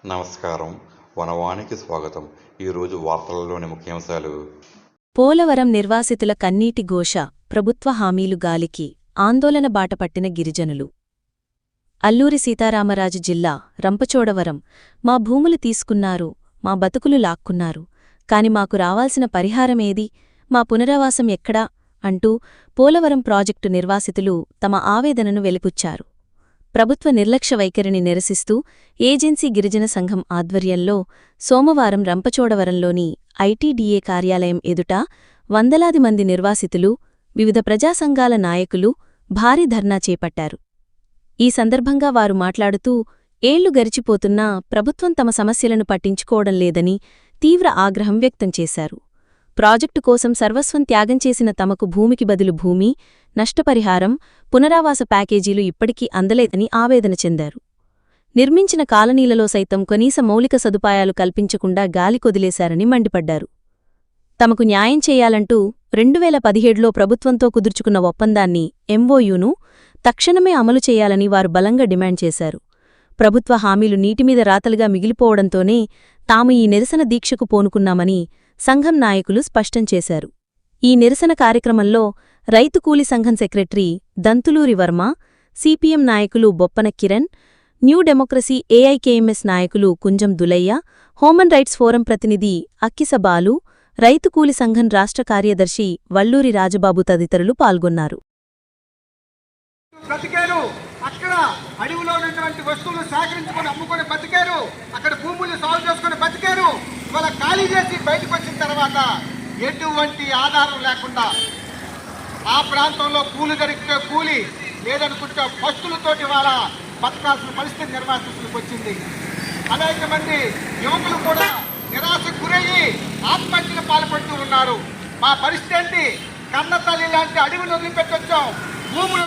నమస్కారం. వనవానికి స్వాగతం. ఈరోజు వార్తలలోని ముఖ్యాంశాలు. పోలవరం నిర్వాసితుల కన్నీటి ఘోష, ప్రభుత్వ హామీలు గాలికి, ఆందోళన బాటపట్టిన గిరిజనులు. అల్లూరి సీతారామరాజు జిల్లా రంపచోడవరం. మా భూములు తీసుకున్నారు, మా బతుకులు లాక్కున్నారు, కాని మాకు రావాల్సిన పరిహారమేది, మా పునరావాసం ఎక్కడా అంటూ పోలవరం ప్రాజెక్టు నిర్వాసితులు తమ ఆవేదనను వెలిపుచ్చారు. ప్రభుత్వ నిర్లక్ష్య వైఖరిని నిరసిస్తూ ఏజెన్సీ గిరిజన సంఘం ఆధ్వర్యంలో సోమవారం రంపచోడవరంలోని ఐటీడీఏ కార్యాలయం ఎదుట వందలాది మంది నిర్వాసితులు, వివిధ ప్రజాసంఘాల నాయకులు భారీ ధర్నా చేపట్టారు. ఈ సందర్భంగా వారు మాట్లాడుతూ, ఏళ్లు గడిచిపోతున్నా ప్రభుత్వం తమ సమస్యలను పట్టించుకోవడం లేదని తీవ్ర ఆగ్రహం వ్యక్తం చేశారు. ప్రాజెక్టు కోసం సర్వస్వం త్యాగం చేసిన తమకు భూమికి బదులు భూమి, నష్టపరిహారం, పునరావాస ప్యాకేజీలు ఇప్పటికీ అందలేదని ఆవేదన చెందారు. నిర్మించిన కాలనీలలో సైతం కనీస మౌలిక సదుపాయాలు కల్పించకుండా గాలికొదిలేశారని మండిపడ్డారు. తమకు న్యాయం చేయాలంటూ 2017లో ప్రభుత్వంతో కుదుర్చుకున్న ఒప్పందాన్ని, ఎంఓయూను తక్షణమే అమలు చేయాలని వారు బలంగా డిమాండ్ చేశారు. ప్రభుత్వ హామీలు నీటిమీద రాతలుగా మిగిలిపోవడంతోనే తాము ఈ నిరసన దీక్షకు పూనుకున్నామని సంఘం నాయకులు స్పష్టం చేశారు. ఈ నిరసన కార్యక్రమంలో రైతు కూలి సంఘం సెక్రటరీ దంతులూరి వర్మ, సిపిఎం నాయకులు Boppana Kiran, new democracy AIKMS నాయకులు కుంజం దులయ్య, హ్యూమన్ రైట్స్ ఫోరం ప్రతినిధి అక్కిస బాలు, రైతు కూలి సంఘం రాష్ట్ర కార్యదర్శి వల్లూరి రాజబాబు తదితరులు పాల్గొన్నారు. బతికారు, అక్కడ అడవిలో ఉన్నటువంటి వస్తువులు సేకరించుకొని అమ్ముకొని బతికారు, అక్కడ భూములు సాగు చేసుకుని బతికారు. ఇవాళ ఖాళీ చేసి బయటకు వచ్చిన తర్వాత ఎటువంటి ఆధారం లేకుండా ఆ ప్రాంతంలో కూలి దొరికితే కూలి, లేదనుకుంటే పస్తులతోటి వాళ్ళ బతకాల్సిన పరిస్థితి నిర్వాసితులకు వచ్చింది. అనేక మంది యువకులు కూడా నిరాశకు గురయ్యి ఆత్మహత్యలు పాల్పడుతూ ఉన్నారు. మా పరిస్థితి ఏంటి? కన్న తల్లి లాంటి అడవిని వదిలిపెట్టొచ్చాం, భూములు